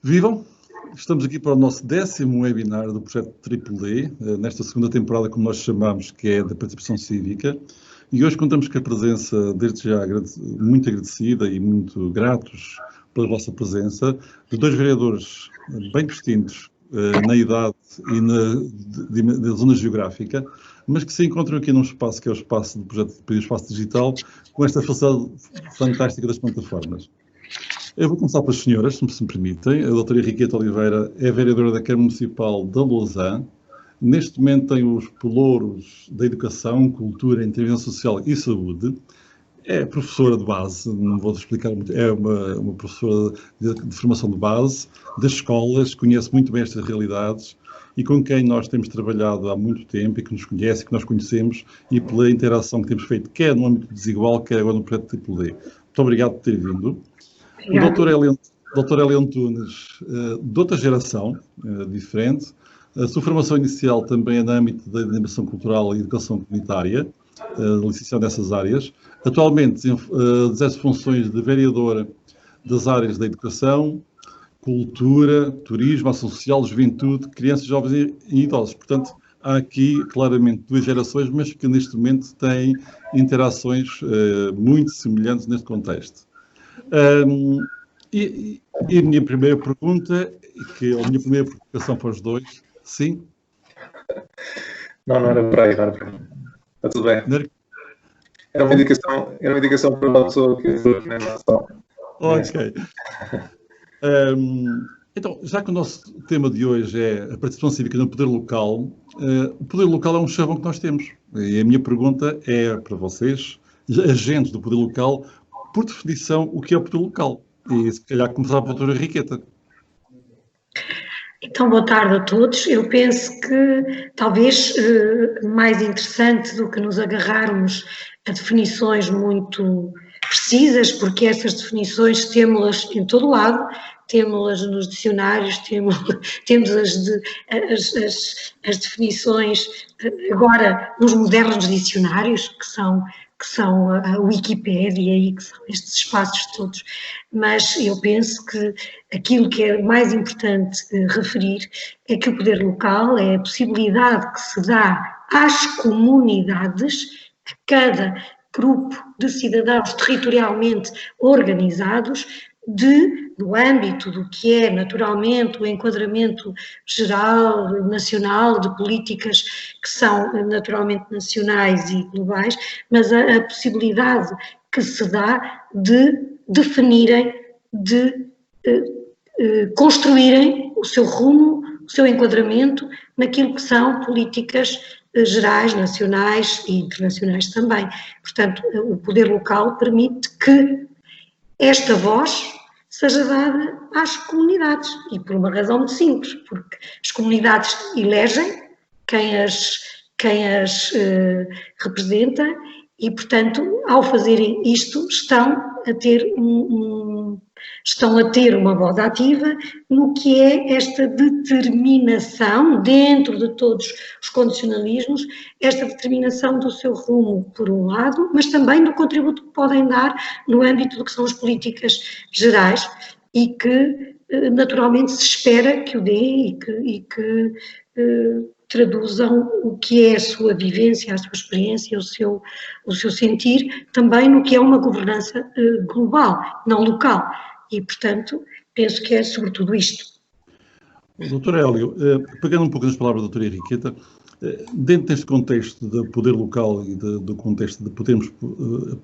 Vivam! Estamos aqui para o nosso 10º webinar do projeto Triple D, nesta segunda temporada, como nós chamamos, que é da participação cívica. E hoje contamos com a presença, desde já muito agradecida e muito gratos pela vossa presença, de dois vereadores bem distintos na idade e na zona geográfica, mas que se encontram aqui num espaço que é o espaço do projeto de Espaço Digital, com esta facilidade fantástica das plataformas. Eu vou começar pelas senhoras, se me permitem. A doutora Henriqueta Oliveira é vereadora da Câmara Municipal de Lousã. Neste momento tem os pelouros da Educação, Cultura, Intervenção Social e Saúde. É professora de base, não vou explicar muito, é uma professora de formação de base, das escolas, conhece muito bem estas realidades e com quem nós temos trabalhado há muito tempo e que nos conhece, que nós conhecemos, e pela interação que temos feito, quer no âmbito desigual, quer agora no projeto Triple D. Muito obrigado por ter vindo. O Dr. Hélio Antunes, de outra geração, diferente. A sua formação inicial também é no âmbito da animação cultural e educação comunitária, licenciado nessas áreas. Atualmente exerce funções de vereadora das áreas da educação, cultura, turismo, ação social, juventude, crianças, jovens e idosos. Portanto, há aqui claramente duas gerações, mas que neste momento têm interações muito semelhantes neste contexto. E a minha primeira pergunta, a minha primeira provocação para os dois, sim? Não era por aí, Está tudo bem. Era uma indicação para uma pessoa que na nossa. Ok. Então, já que o nosso tema de hoje é a participação cívica no poder local, o poder local é um chavão que nós temos. E a minha pergunta é para vocês, agentes do poder local, por definição, o que é o poder local? E se calhar começar pela doutora Henriqueta. Então, boa tarde a todos. Eu penso que talvez mais interessante do que nos agarrarmos a definições muito precisas, porque essas definições temos-las em todo lado, temos-las nos dicionários, temos as definições agora nos modernos dicionários, que são a Wikipédia e que são estes espaços todos, mas eu penso que aquilo que é mais importante referir é que o poder local é a possibilidade que se dá às comunidades, a cada grupo de cidadãos territorialmente organizados, no âmbito do que é naturalmente o enquadramento geral, nacional, de políticas que são naturalmente nacionais e globais, mas a possibilidade que se dá de definirem, de construírem o seu rumo, o seu enquadramento naquilo que são políticas gerais, nacionais e internacionais também. Portanto, o poder local permite que esta voz seja dada às comunidades, e por uma razão muito simples, porque as comunidades elegem quem as representa e, portanto, ao fazerem isto, estão a ter uma voz ativa no que é esta determinação, dentro de todos os condicionalismos, esta determinação do seu rumo, por um lado, mas também do contributo que podem dar no âmbito do que são as políticas gerais e que naturalmente se espera que o dê e que traduzam o que é a sua vivência, a sua experiência, o seu sentir, também no que é uma governança global, não local. E, portanto, penso que é sobretudo isto. Doutor Hélio, pegando um pouco nas palavras da doutora Henriqueta, dentro deste contexto do poder local e do contexto de podermos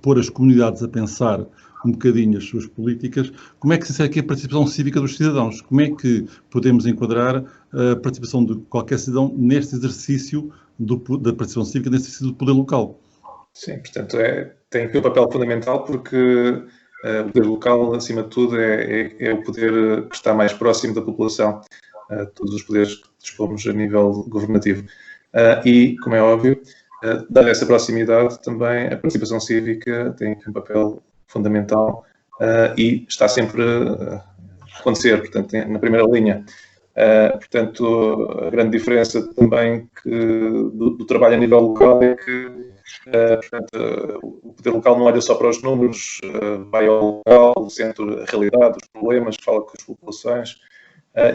pôr as comunidades a pensar um bocadinho as suas políticas, como é que se insere aqui a participação cívica dos cidadãos? Como é que podemos enquadrar a participação de qualquer cidadão neste exercício da participação cívica, neste exercício do poder local? Sim, portanto, tem aqui um papel fundamental porque o poder local, acima de tudo, é o poder que está mais próximo da população, todos os poderes que dispomos a nível governativo. E, como é óbvio, dada essa proximidade, também a participação cívica tem aqui um papel fundamental e está sempre a acontecer, portanto, na primeira linha. Portanto, a grande diferença também do trabalho a nível local é que portanto, o poder local não olha só para os números, vai ao local, sente a realidade, os problemas, fala com as populações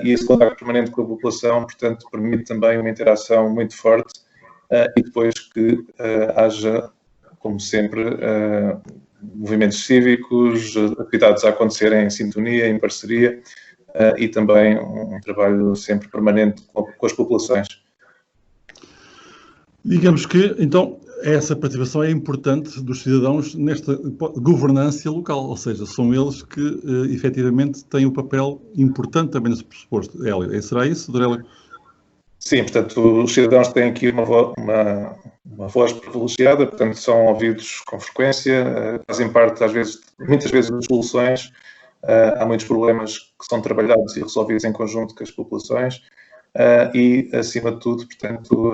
e esse contacto permanente com a população, portanto, permite também uma interação muito forte e depois que haja, como sempre, movimentos cívicos, atividades a acontecerem em sintonia, em parceria e também um trabalho sempre permanente com as populações. Digamos que, então, essa participação é importante dos cidadãos nesta governança local, ou seja, são eles que, efetivamente, têm o papel importante também nesse pressuposto. Hélio, será isso, Dr. Hélio? Sim, portanto, os cidadãos têm aqui uma voz privilegiada, portanto, são ouvidos com frequência, fazem parte, muitas vezes, das soluções. Há muitos problemas que são trabalhados e resolvidos em conjunto com as populações e, acima de tudo, portanto,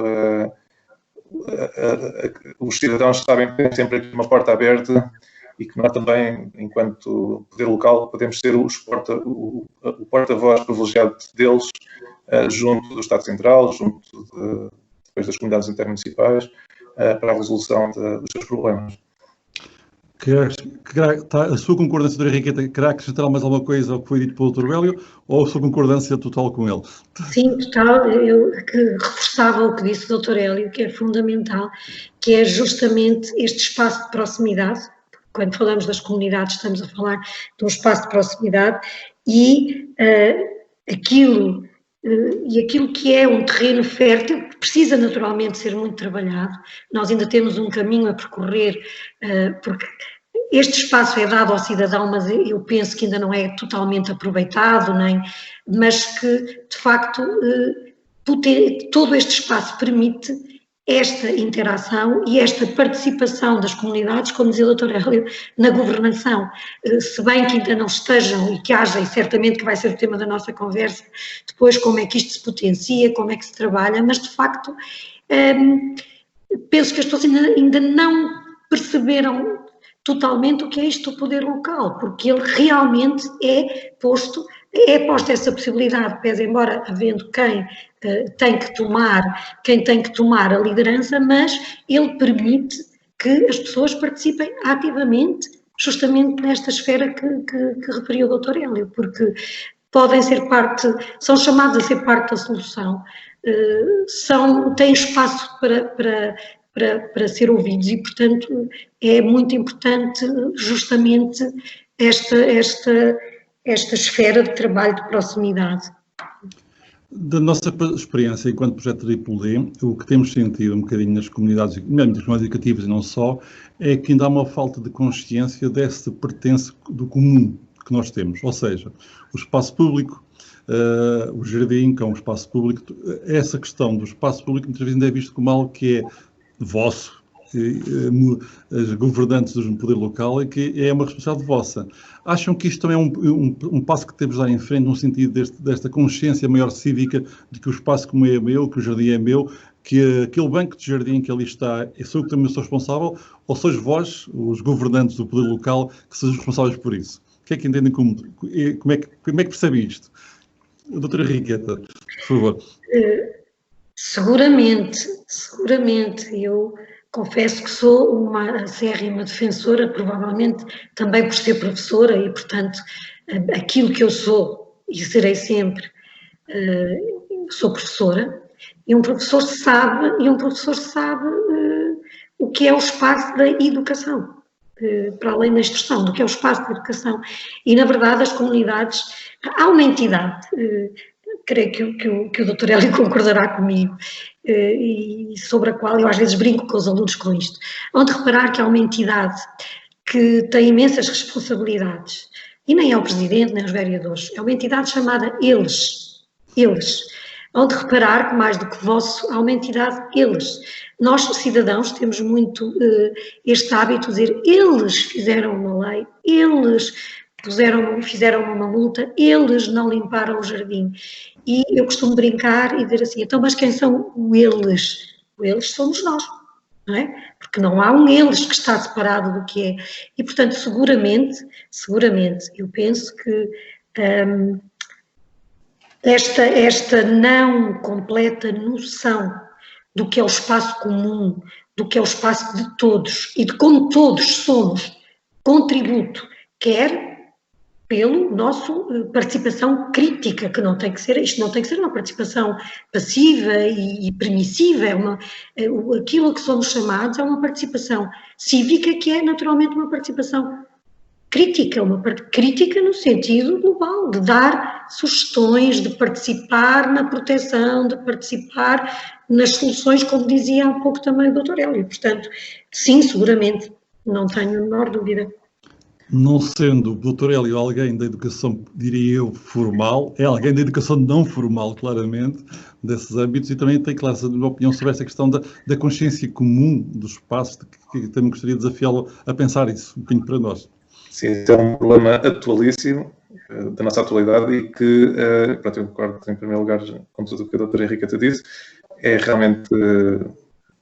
os cidadãos sabem que têm sempre aqui uma porta aberta e que nós também, enquanto poder local, podemos ser o porta-voz privilegiado deles junto do Estado Central, junto depois das comunidades intermunicipais, para a resolução dos seus problemas. A sua concordância, Dra. Henriqueta, querá acrescentar mais alguma coisa ao que foi dito pelo Dr. Hélio ou a sua concordância total com ele? Sim, total. Eu reforçava o que disse o Dr. Hélio, que é fundamental, que é justamente este espaço de proximidade. Quando falamos das comunidades, estamos a falar de um espaço de proximidade e aquilo que é um terreno fértil, que precisa naturalmente ser muito trabalhado. Nós ainda temos um caminho a percorrer, porque este espaço é dado ao cidadão, mas eu penso que ainda não é totalmente aproveitado, mas que, de facto, todo este espaço permite esta interação e esta participação das comunidades, como dizia o Dr. Hélio, na governação. Se bem que ainda não estejam e que haja, e certamente que vai ser o tema da nossa conversa, depois como é que isto se potencia, como é que se trabalha, mas de facto penso que as pessoas ainda não perceberam totalmente o que é isto do poder local, porque ele realmente é posta essa possibilidade, pese embora havendo quem tem que tomar a liderança, mas ele permite que as pessoas participem ativamente, justamente nesta esfera que referiu o Dr. Hélio, porque podem ser são chamados a ser parte da solução, têm espaço para ser ouvidos e, portanto, é muito importante justamente esta esfera de trabalho de proximidade. Da nossa experiência enquanto projeto Triplo-D, o que temos sentido um bocadinho nas comunidades educativas e não só, é que ainda há uma falta de consciência desse pertence do comum que nós temos, ou seja, o espaço público, o jardim, que é um espaço público, essa questão do espaço público muitas vezes ainda é visto como algo que é vosso, as governantes do poder local, e que é uma responsabilidade vossa. Acham que isto também é um passo que temos de dar em frente, no sentido desta consciência maior cívica de que o espaço como é meu, que o jardim é meu, que aquele banco de jardim que ali está, sou eu que também sou responsável, ou sois vós, os governantes do poder local, que sois responsáveis por isso? O que é que entendem como é que percebem isto? Doutora Henriqueta, por favor. Seguramente. Eu confesso que sou uma acérrima defensora, provavelmente também por ser professora e, portanto, aquilo que eu sou e serei sempre, sou professora, e um professor sabe o que é o espaço da educação, para além da instrução, do que é o espaço da educação. E, na verdade, as comunidades, há uma entidade, creio que o Dr. Hélio concordará comigo, e sobre a qual eu às vezes brinco com os alunos com isto, onde reparar que há uma entidade que tem imensas responsabilidades, e nem é o Presidente, nem os vereadores, é uma entidade chamada eles, onde reparar que mais do que vosso, há uma entidade eles. Nós, cidadãos, temos muito este hábito de dizer, eles fizeram uma lei, eles fizeram uma multa, eles não limparam o jardim. E eu costumo brincar e dizer assim, então, mas quem são eles? Eles somos nós, não é? Porque não há um eles que está separado do que é. E, portanto, seguramente, eu penso que esta não completa noção do que é o espaço comum, do que é o espaço de todos e de como todos somos contributo, quer pelo nosso participação crítica, que não tem que ser, isto não tem que ser uma participação passiva e permissiva, aquilo a que somos chamados é uma participação cívica que é naturalmente uma participação crítica, crítica no sentido global, de dar sugestões, de participar na proteção, de participar nas soluções, como dizia há pouco também o Dr. Hélio. Portanto, sim, seguramente, não tenho a menor dúvida. Não sendo o Dr. Hélio alguém da educação, diria eu, formal, é alguém da educação não formal, claramente, desses âmbitos, e também tem, claro, uma opinião sobre essa questão da consciência comum do espaço, que também gostaria de desafiá-lo a pensar isso um bocadinho para nós. Sim, esse é um problema atualíssimo da nossa atualidade e que, pronto, eu concordo em primeiro lugar com tudo o que a doutora Henriqueta disse, é realmente,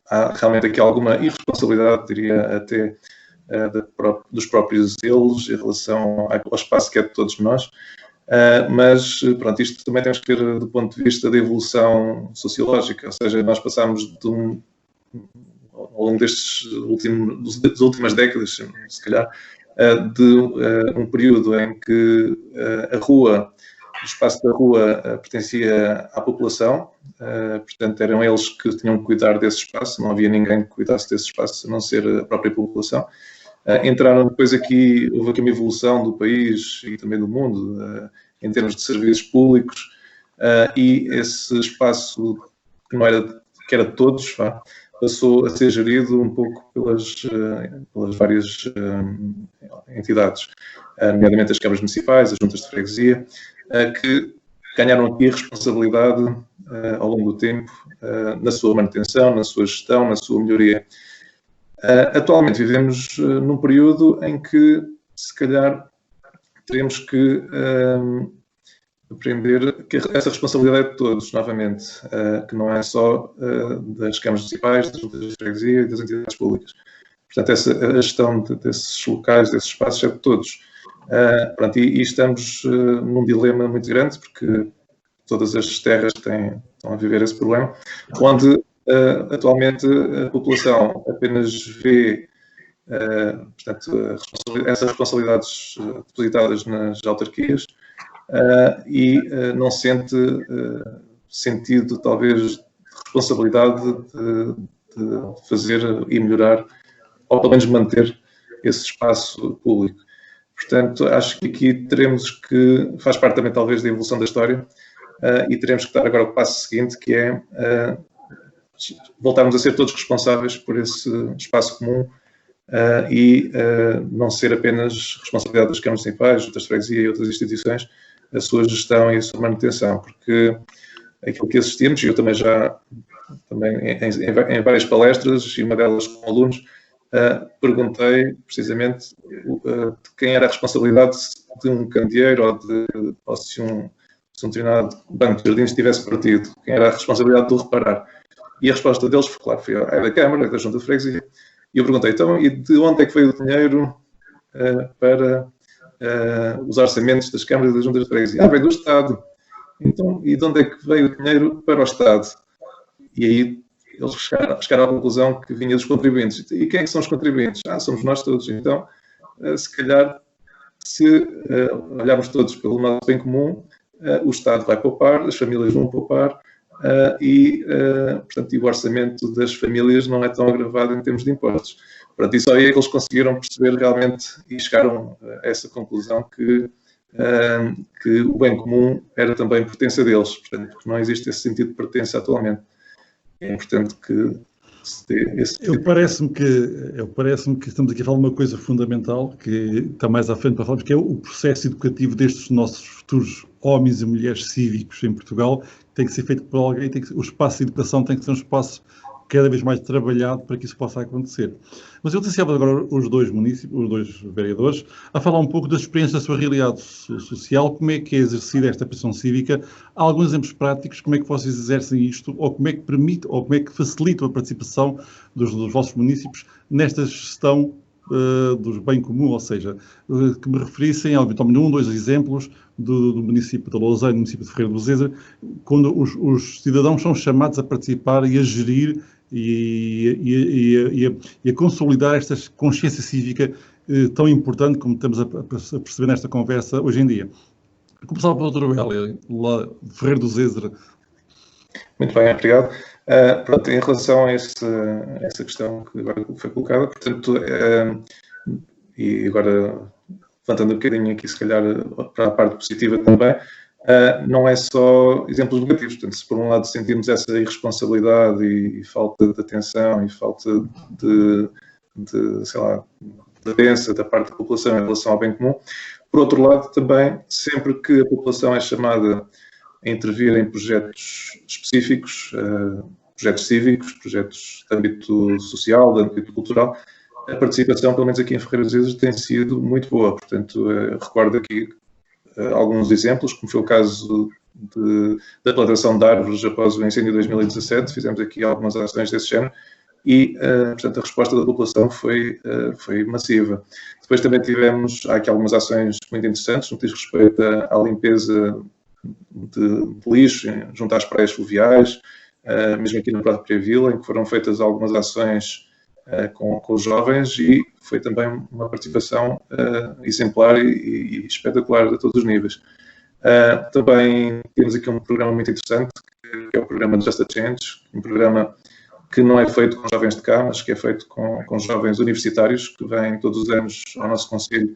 há realmente aqui alguma irresponsabilidade, diria até, dos próprios eles em relação ao espaço que é de todos nós, mas pronto, isto também temos que ver do ponto de vista da evolução sociológica, ou seja, nós passámos ao longo das últimas décadas, se calhar, de um período em que o espaço da rua pertencia à população, portanto eram eles que tinham que cuidar desse espaço, não havia ninguém que cuidasse desse espaço a não ser a própria população. Entraram depois aqui, houve aqui uma evolução do país e também do mundo em termos de serviços públicos e esse espaço que era de todos, passou a ser gerido um pouco pelas várias entidades, nomeadamente as câmaras municipais, as juntas de freguesia, que ganharam aqui a responsabilidade ao longo do tempo na sua manutenção, na sua gestão, na sua melhoria. Atualmente vivemos num período em que, se calhar, teremos que aprender que essa responsabilidade é de todos, novamente, que não é só das câmaras municipais, das juntas de freguesia e das entidades públicas. Portanto, a gestão desses locais, desses espaços, é de todos. Pronto, e estamos num dilema muito grande, porque todas as terras estão a viver esse problema, onde atualmente a população apenas vê portanto, essas responsabilidades depositadas nas autarquias e não sente sentido, talvez, de responsabilidade de fazer e melhorar, ou pelo menos manter esse espaço público. Portanto, acho que aqui teremos que, faz parte também talvez da evolução da história, e teremos que dar agora o passo seguinte, que é voltarmos a ser todos responsáveis por esse espaço comum e não ser apenas responsabilidade das câmaras municipais, das freguesias e outras instituições, a sua gestão e a sua manutenção, porque aquilo que assistimos, e eu também em várias palestras, e uma delas com alunos, perguntei precisamente de quem era a responsabilidade de um candeeiro ou se um determinado banco de jardins tivesse partido, quem era a responsabilidade de o reparar. E a resposta deles foi, claro, é da Câmara, é da Junta de Freguesia. E eu perguntei, então, e de onde é que veio o dinheiro para os orçamentos das câmaras e das juntas de freguesia? Veio do Estado. Então, e de onde é que veio o dinheiro para o Estado? E aí eles chegaram à conclusão que vinha dos contribuintes. E quem é que são os contribuintes? Somos nós todos. Então, se calhar, se olharmos todos pelo nosso bem comum, o Estado vai poupar, as famílias vão poupar, portanto, o orçamento das famílias não é tão agravado em termos de impostos. Portanto, isso aí é que eles conseguiram perceber realmente e chegaram a essa conclusão que o bem comum era também pertença deles, portanto, porque não existe esse sentido de pertença atualmente. É importante que se dê esse tipo. Parece-me que estamos aqui a falar de uma coisa fundamental, que está mais à frente para falarmos, que é o processo educativo destes nossos futuros homens e mulheres cívicos em Portugal. Tem que ser feito por alguém, o espaço de educação tem que ser um espaço cada vez mais trabalhado para que isso possa acontecer. Mas eu desafiava agora os dois vereadores, a falar um pouco das experiências da sua realidade social, como é que é exercida esta pressão cívica, há alguns exemplos práticos, como é que vocês exercem isto, ou como é que permite, ou como é que facilita a participação dos vossos municípios nesta gestão dos bem comum, ou seja, que me referissem, eventualmente, 2 exemplos do município de Lousã e do município de Ferreira do Bezerra, quando os cidadãos são chamados a participar e a gerir e a consolidar esta consciência cívica tão importante como estamos a perceber nesta conversa hoje em dia. Começava pela doutora Bélia, lá de Ferreira do Zezer. Muito bem, obrigado. Pronto, em relação a essa questão que agora foi colocada, portanto, e agora levantando um bocadinho aqui, se calhar, para a parte positiva também, não é só exemplos negativos. Portanto, se por um lado sentimos essa irresponsabilidade e falta de atenção e falta de sei lá, de atenção da parte da população em relação ao bem comum, por outro lado também, sempre que a população é chamada a intervir em projetos específicos, projetos cívicos, projetos de âmbito social, de âmbito cultural, a participação, pelo menos aqui em Ferreira dos Zezer, tem sido muito boa. Portanto, recordo aqui alguns exemplos, como foi o caso da plantação de árvores após o incêndio de 2017, fizemos aqui algumas ações desse género e, portanto, a resposta da população foi massiva. Depois também há aqui algumas ações muito interessantes no que diz respeito à limpeza de lixo junto às praias fluviais, mesmo aqui na própria vila, em que foram feitas algumas ações com os jovens e foi também uma participação exemplar e espetacular a todos os níveis. Também temos aqui um programa muito interessante, que é o programa Just a Change, um programa que não é feito com jovens de cá, mas que é feito com jovens universitários, que vêm todos os anos ao nosso concelho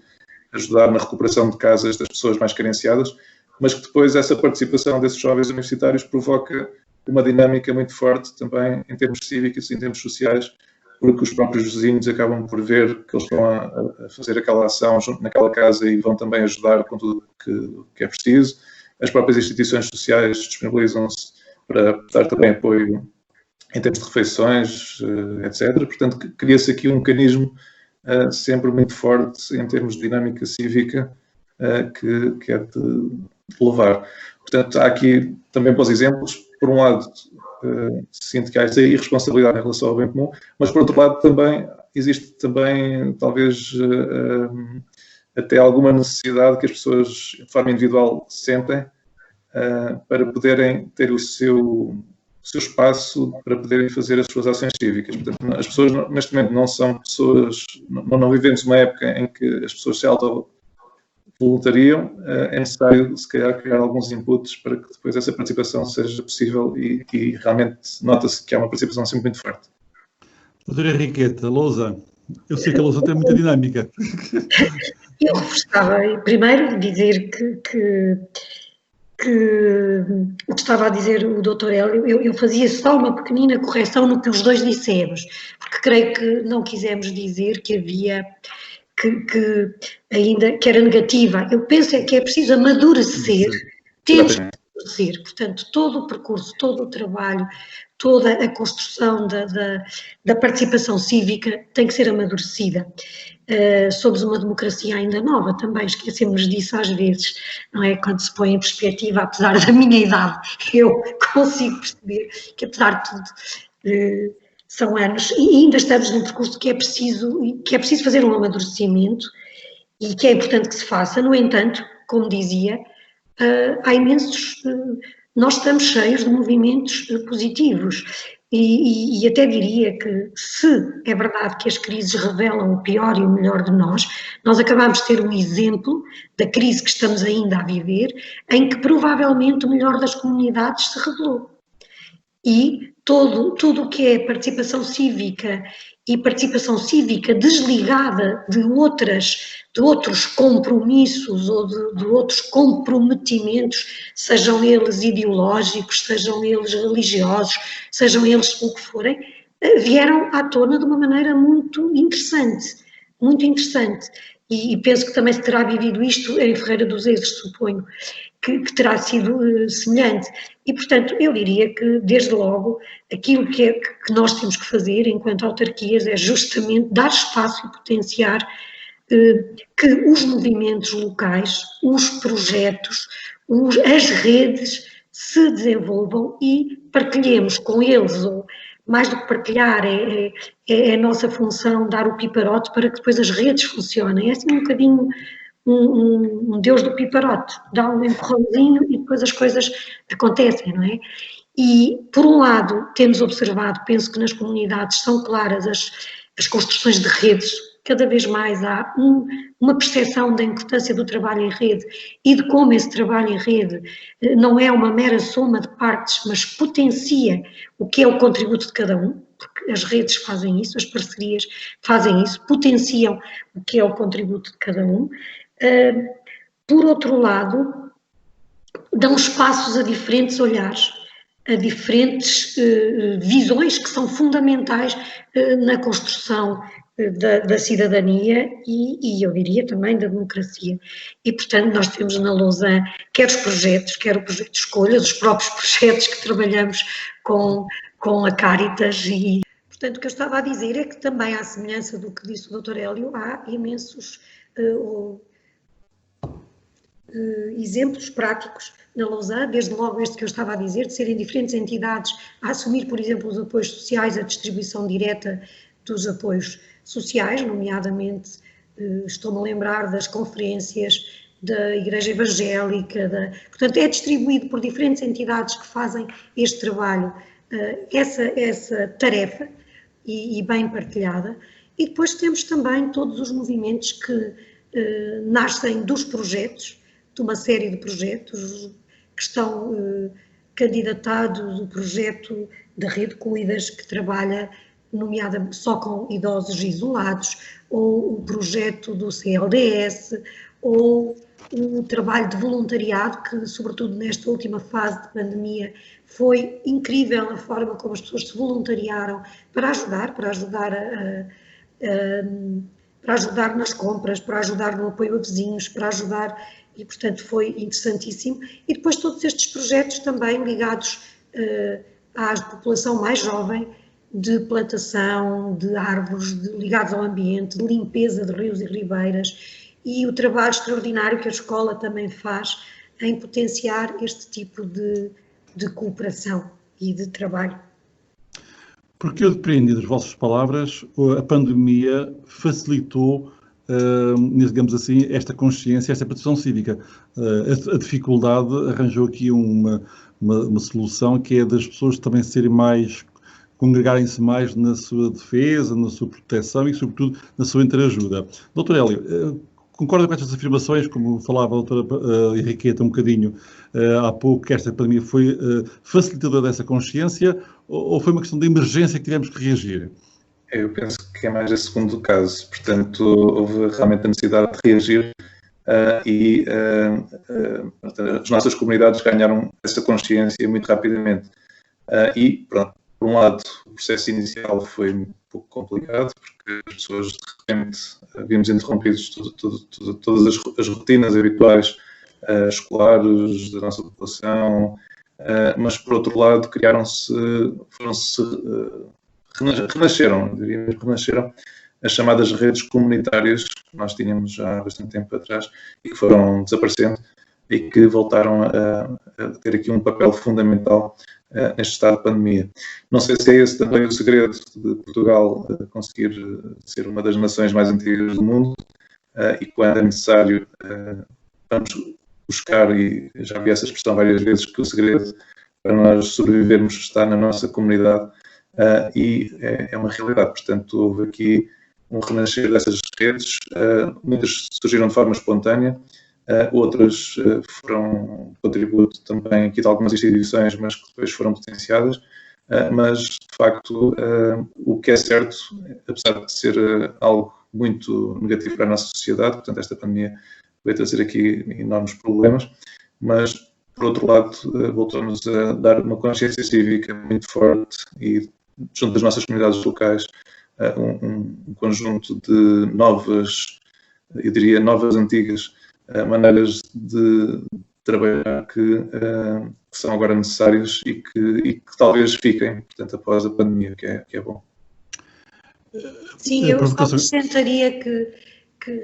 ajudar na recuperação de casas das pessoas mais carenciadas, mas que depois essa participação desses jovens universitários provoca uma dinâmica muito forte também em termos cívicos e em termos sociais, porque os próprios vizinhos acabam por ver que eles estão a fazer aquela ação junto naquela casa e vão também ajudar com tudo que é preciso. As próprias instituições sociais disponibilizam-se para dar também apoio em termos de refeições, etc. Portanto, cria-se aqui um mecanismo sempre muito forte em termos de dinâmica cívica que é de levar. Portanto, há aqui também bons exemplos. Por um lado, sinto que há essa irresponsabilidade em relação ao bem comum, mas por outro lado também existe também talvez até alguma necessidade que as pessoas de forma individual sentem para poderem ter o seu espaço para poderem fazer as suas ações cívicas. Portanto, as pessoas neste momento não são pessoas, não vivemos uma época em que as pessoas se voluntariam, é necessário, se calhar, criar alguns inputs para que depois essa participação seja possível e realmente nota-se que há uma participação sempre muito forte. Doutora Henriqueta, Lousa, eu sei que a Lousa tem muita dinâmica. Eu gostava, primeiro, de dizer que o que estava a dizer o doutor Hélio, eu fazia só uma pequenina correção no que os dois dissemos, porque creio que não quisemos dizer que havia... Que ainda que era negativa. Eu penso que é preciso amadurecer, temos que amadurecer. Portanto, todo o percurso, todo o trabalho, toda a construção da participação cívica tem que ser amadurecida. Somos uma democracia ainda nova também, esquecemos disso às vezes, não é? Quando se põe em perspectiva, apesar da minha idade, eu consigo perceber que apesar de tudo... são anos e ainda estamos num percurso que é preciso fazer um amadurecimento e que é importante que se faça. No entanto, como dizia, há imensos, nós estamos cheios de movimentos positivos e até diria que se é verdade que as crises revelam o pior e o melhor de nós acabamos de ter um exemplo da crise que estamos ainda a viver, em que provavelmente o melhor das comunidades se revelou. E tudo o que é participação cívica e participação cívica desligada de outros compromissos ou de outros comprometimentos, sejam eles ideológicos, sejam eles religiosos, sejam eles o que forem, vieram à tona de uma maneira muito interessante, muito interessante. E penso que também se terá vivido isto em Ferreira dos Zezer, suponho, que terá sido semelhante. E, portanto, eu diria que, desde logo, aquilo que nós temos que fazer enquanto autarquias é justamente dar espaço e potenciar que os movimentos locais, os projetos, as redes se desenvolvam e partilhemos com eles, ou mais do que partilhar, é a nossa função dar o piparote para que depois as redes funcionem. É assim um bocadinho um Deus do piparote, dá um empurrãozinho e depois as coisas acontecem, não é? E, por um lado, temos observado, penso que nas comunidades são claras as construções de redes, cada vez mais há uma percepção da importância do trabalho em rede e de como esse trabalho em rede não é uma mera soma de partes, mas potencia o que é o contributo de cada um, porque as redes fazem isso, as parcerias fazem isso, potenciam o que é o contributo de cada um. Por outro lado, dão espaços a diferentes olhares, a diferentes visões que são fundamentais na construção da cidadania e eu diria também da democracia. E, portanto, nós temos na Lausanne quer os projetos, quer o projeto de escolhas, os próprios projetos que trabalhamos com a Caritas e, portanto, o que eu estava a dizer é que também, à semelhança do que disse o Dr. Hélio, há imensos exemplos práticos na Lausanne, desde logo este que eu estava a dizer, de serem diferentes entidades a assumir, por exemplo, os apoios sociais, a distribuição direta dos apoios sociais, nomeadamente, estou-me a lembrar das conferências da Igreja Evangélica, portanto, é distribuído por diferentes entidades que fazem este trabalho, essa tarefa, e bem partilhada, e depois temos também todos os movimentos que nascem dos projetos, de uma série de projetos que estão candidatados, o projeto da Rede Cuidas, que trabalha nomeadamente só com idosos isolados, ou o projeto do CLDS, ou o trabalho de voluntariado, que sobretudo nesta última fase de pandemia foi incrível a forma como as pessoas se voluntariaram para ajudar nas compras, para ajudar no apoio a vizinhos, para ajudar, e portanto foi interessantíssimo. E depois todos estes projetos também ligados à população mais jovem, de plantação, de árvores, ligados ao ambiente, de limpeza de rios e ribeiras, e o trabalho extraordinário que a escola também faz em potenciar este tipo de cooperação e de trabalho. Porque eu depreendi das vossas palavras, a pandemia facilitou, digamos assim, esta consciência, esta participação cívica. A dificuldade arranjou aqui uma solução que é das pessoas também serem mais, congregarem-se mais na sua defesa, na sua proteção e, sobretudo, na sua interajuda. Dr. Hélio, concorda com estas afirmações, como falava a doutora Henriqueta um bocadinho há pouco, que esta pandemia foi facilitadora dessa consciência ou foi uma questão de emergência que tivemos que reagir? Eu penso que é mais esse segundo caso. Portanto, houve realmente a necessidade de reagir e as nossas comunidades ganharam essa consciência muito rapidamente. E, pronto, por um lado, o processo inicial foi um pouco complicado, porque as pessoas, de repente, vimos interrompidos todas as rotinas habituais escolares da nossa população, mas, por outro lado, renasceram as chamadas redes comunitárias que nós tínhamos já há bastante tempo atrás e que foram desaparecendo e que voltaram a ter aqui um papel fundamental neste estado de pandemia. Não sei se é esse também o segredo de Portugal conseguir ser uma das nações mais antigas do mundo e quando é necessário vamos buscar, e já vi essa expressão várias vezes, que o segredo para nós sobrevivermos está na nossa comunidade e é uma realidade. Portanto, houve aqui um renascer dessas redes, muitas surgiram de forma espontânea, outras foram contributo também aqui de algumas instituições, mas que depois foram potenciadas, mas de facto o que é certo, apesar de ser algo muito negativo para a nossa sociedade, portanto esta pandemia veio trazer aqui enormes problemas, mas por outro lado voltou-nos a dar uma consciência cívica muito forte e junto das nossas comunidades locais um conjunto de novas, eu diria novas antigas, maneiras de trabalhar que são agora necessárias e que talvez fiquem, portanto, após a pandemia, que é bom. Sim, eu só acrescentaria que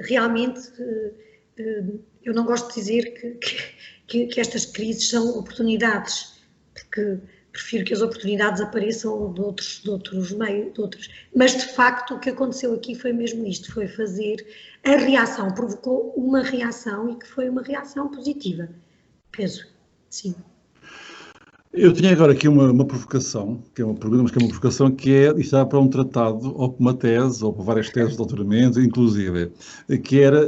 realmente eu não gosto de dizer que estas crises são oportunidades, porque prefiro que as oportunidades apareçam de outros meios, mas de facto o que aconteceu aqui foi mesmo isto, foi fazer a reação, provocou uma reação e que foi uma reação positiva, penso, sim. Eu tinha agora aqui uma provocação, que é uma pergunta, mas que é uma provocação, que é, isto está para um tratado, ou para uma tese, ou para várias teses de doutoramento, inclusive, que era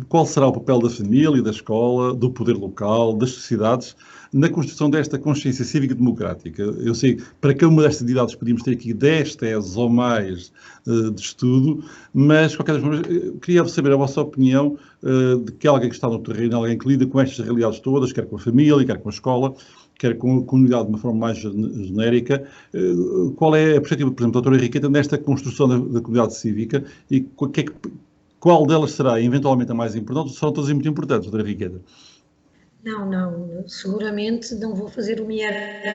qual será o papel da família, da escola, do poder local, das sociedades, na construção desta consciência cívica democrática. Eu sei que para cada uma destas entidades podíamos ter aqui 10 teses ou mais de estudo, mas, de qualquer forma, queria saber a vossa opinião de que alguém que está no terreno, alguém que lida com estas realidades todas, quer com a família, quer com a escola, quer com a comunidade de uma forma mais genérica, qual é a perspectiva, por exemplo, da doutora Henriqueta nesta construção da comunidade cívica e qual delas será eventualmente a mais importante? São todas muito importantes, doutora Henriqueta. Não, seguramente não vou fazer uma hierarquia